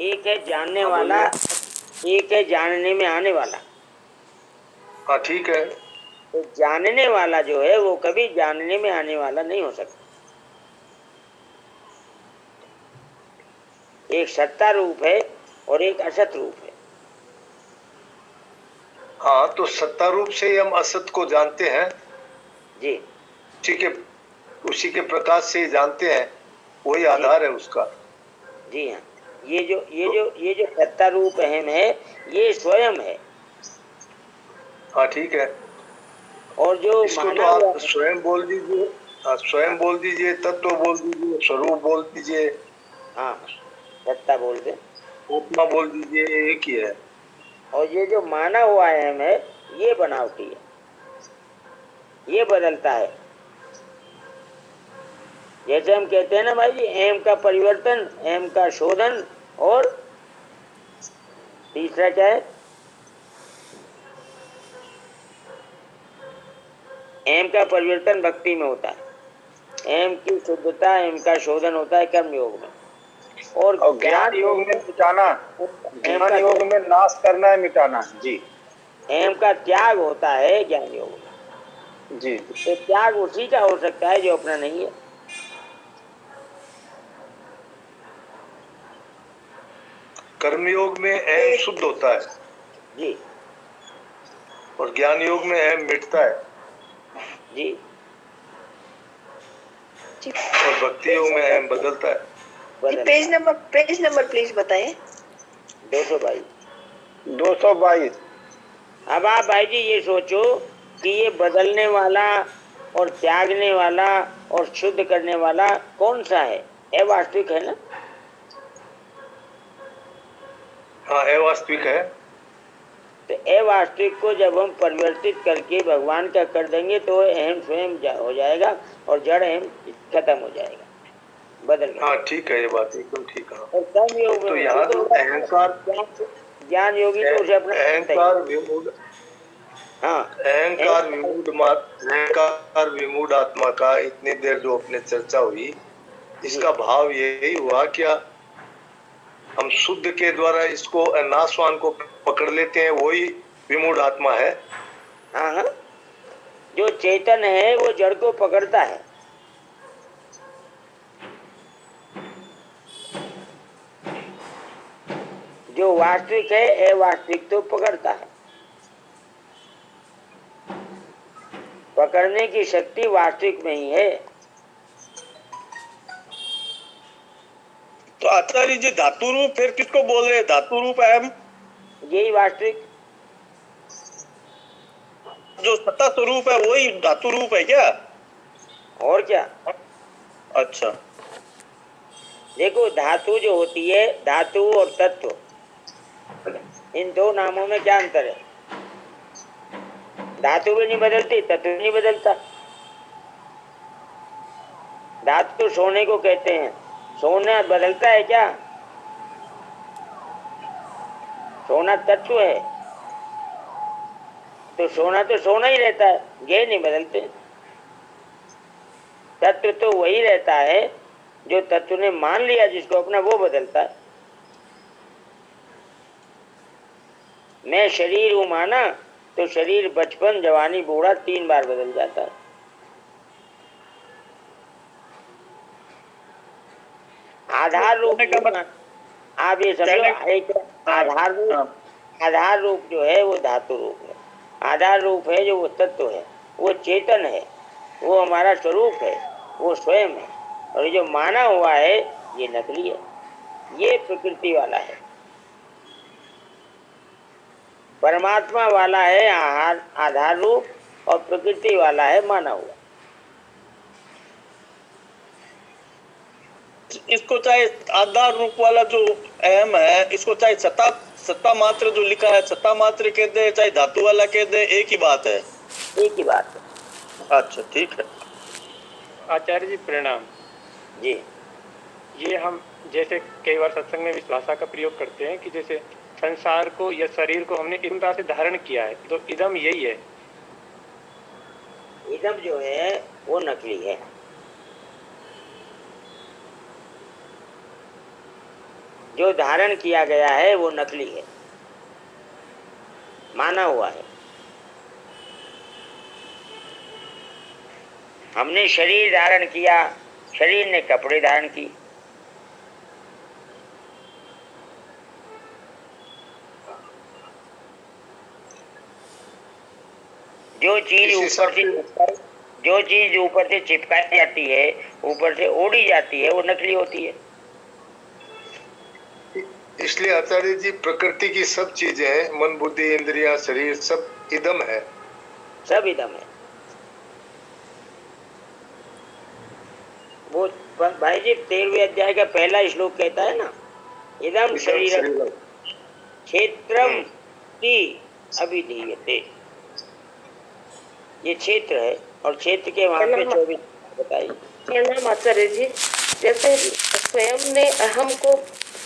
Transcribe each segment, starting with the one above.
एक है जानने हाँ वाला, बोलिए। एक है जानने में आने वाला। हाँ ठीक है। तो जानने वाला जो है वो कभी जानने में आने वाला नहीं हो सकता। एक सत्ता रूप है और एक असत रूप है। हाँ तो सत्ता रूप से ही हम असत को जानते हैं। जी उसी के उसी के प्रकाश से ही जानते हैं, वही जी आधार है उसका। जी हाँ। ये जो ये तो जो ये जो सत्ता रूप अहम है, ये स्वयं है। हाँ ठीक है। और जो इसको तो माना हुआ आप है, स्वयं बोल दीजिए। हाँ, स्वयं हाँ बोल दीजिए, तत्व बोल दीजिए, स्वरूप बोल दीजिए, हाँ हाँ, सत्ता बोल दे। आत्मा बोल दीजिए, एक ही है। और ये जो माना हुआ अहम है, ये बनावटी है, ये बदलता है। जैसे हम कहते हैं ना भाई जी, अहम का परिवर्तन, अहम का शोधन, और तीसरा क्या है? अहम का परिवर्तन भक्ति में होता है, अहम की शुद्धता, अहम का शोधन होता है कर्म योग में, और ज्ञान योग में मिटाना, अहम ज्ञान का योग में नाश करना है, मिटाना है। जी अहम का त्याग होता है ज्ञान योग में। जी। तो त्याग उसी का हो सकता है जो अपना नहीं है। कर्मयोग में अहम शुद्ध होता है जी और ज्ञान योग में अहम मिटता है, जी और भक्ति योग में अहम बदलता है। बदलता है। पेज नंबर प्लीज बताएं। 222। 222। अब आप भाई जी ये सोचो कि ये बदलने वाला और त्यागने वाला और शुद्ध करने वाला कौन सा है? अवास्तविक है ना? हाँ अवास्तविक है। तो अवास्तविक को जब हम परिवर्तित करके भगवान का कर देंगे तो अहम स्वयं हो जाएगा और जड़ अहम खत्म हो जाएगा, बदल गया। हाँ ठीक है, ये बात एकदम ठीक है। और कर्म योग तो में यहाँ जो अहंकार, ज्ञान योगी तो उसे अपना अहंकार विमूढ़, हाँ अहंकार विमूढ़ आत्मा का इतनी देर जो अपने चर्चा हुई, इसका भाव यही हुआ क्या हम शुद्ध के द्वारा इसको नाशवान को पकड़ लेते हैं, वही विमूढ़ आत्मा है। हाँ हाँ, जो चेतन है वो जड़ को पकड़ता है। जो वास्तविक है अवास्तविक तो पकड़ता है। पकड़ने की शक्ति वास्तविक में ही है। तो आचार्य जी धातु रूप फिर किसको बोल रहे हैं? धातु रूप अहम, यही वास्तविक, जो सत्ता स्वरूप है वही धातु रूप है क्या? और क्या? अच्छा। देखो धातु जो होती है, धातु और तत्व, इन दो नामों में क्या अंतर है? धातु भी नहीं बदलती, तत्व भी नहीं बदलता। धातु सोने को कहते हैं, सोना बदलता है क्या? सोना तत्व है, तो सोना ही रहता है, ये नहीं बदलते। तत्व तो वही रहता है जो तत्व ने मान लिया जिसको अपना, वो बदलता है। मैं शरीर हूं माना तो शरीर बचपन जवानी बूढ़ा 3 बार बदल जाता है। आधार रूप आप ये समझो, एक आधार रूप जो है वो धातु रूप है। आधार रूप है जो वो तत्व है, वो चेतन है, वो हमारा स्वरूप है, वो स्वयं है। और ये जो माना हुआ है ये नकली है, ये प्रकृति वाला है। परमात्मा वाला है आधार रूप, और प्रकृति वाला है माना हुआ। इसको चाहे आधार रूप वाला जो अहम है, इसको चाहे सत्ता मात्र जो लिखा है सत्ता मात्र कह दे, चाहे धातु वाला कह दे, एक ही बात है। एक ही बात है। अच्छा ठीक है। आचार्य जी प्रणाम जी। ये हम जैसे कई बार सत्संग में इस भाषा का प्रयोग करते हैं कि जैसे संसार को या शरीर को हमने इस तरह से धारण किया है, तो इदम यही है। इदम जो है वो नकली है। जो धारण किया गया है वो नकली है, माना हुआ है। हमने शरीर धारण किया, शरीर ने कपड़े धारण की। जो चीज ऊपर से चिपकाई जाती है, ऊपर से ओढ़ी जाती है, वो नकली होती है। इसलिए आचार्य जी प्रकृति की सब चीजें, मन बुद्धि इंद्रिया शरीर, सब इदम है, सब इदम है। वो भाई जी 13वें अध्याय का पहला श्लोक कहता है ना, इदम शरीरम क्षेत्रम की अभिधीयते। ये क्षेत्र है और क्षेत्र के वहां पे 24 बताइए। प्रणाम आचार्य जी। जैसे स्वयं ने अहम को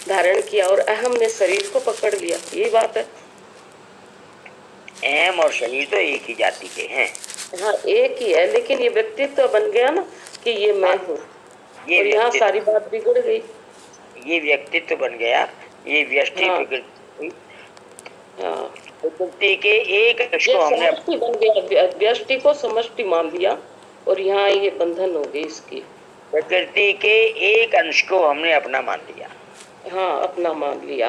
धारण किया और अहम ने शरीर को पकड़ लिया, ये बात है। अहम और शरीर तो एक ही जाति के हैं। हाँ एक ही है, लेकिन ये व्यक्तित्व बन गया ना कि ये मैं हूँ, और यहाँ सारी बात बिगड़ गई। ये व्यक्तित्व बन गया, ये व्यष्टि प्रकृति प्रकृति के एक अंश को हमने बन गया, व्यष्टि को समष्टि मान लिया और यहाँ ये बंधन हो गई इसकी। प्रकृति के एक अंश को हमने अपना मान लिया। हाँ अपना मान लिया,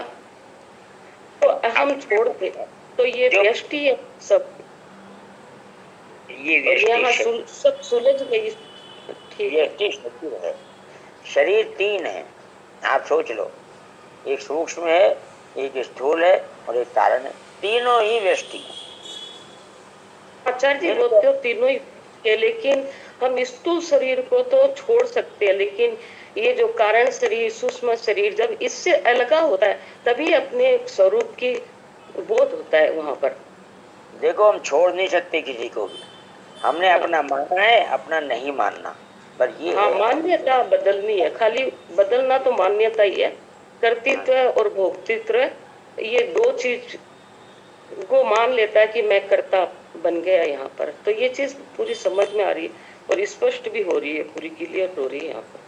तो अहम छोड़ दे तो ये व्यष्टि है सब, ये यहाँ सब सुलझ गई। ठीक व्यष्टि शरीर है, शरीर 3 है। आप सोच लो, एक सूक्ष्म है, एक स्थूल है और एक कारण है, तीनों ही व्यष्टि। आचार्य जी वो तो तीनों ही है, लेकिन हम स्थूल शरीर को तो छोड़ सकते हैं, लेकिन ये जो कारण शरीर, सूक्ष्म शरीर, जब इससे अलगा होता है तभी अपने स्वरूप की बोध होता है वहां पर। देखो हम छोड़ नहीं सकते किसी को भी, हमने अपना माना है, अपना नहीं मानना, पर ये हाँ मान्यता बदलनी है, खाली बदलना तो मान्यता ही है। कर्तृत्व और भोक्तृत्व, ये 2 चीज को मान लेता है कि मैं कर्ता बन गया यहाँ पर, तो ये चीज पूरी समझ में आ रही है और स्पष्ट भी हो रही है, पूरी क्लियर हो रही है यहाँ पर।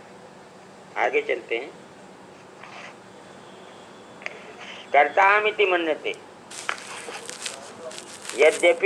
आगे चलते हैं। कर्तामिति मन्यते, यद्यपि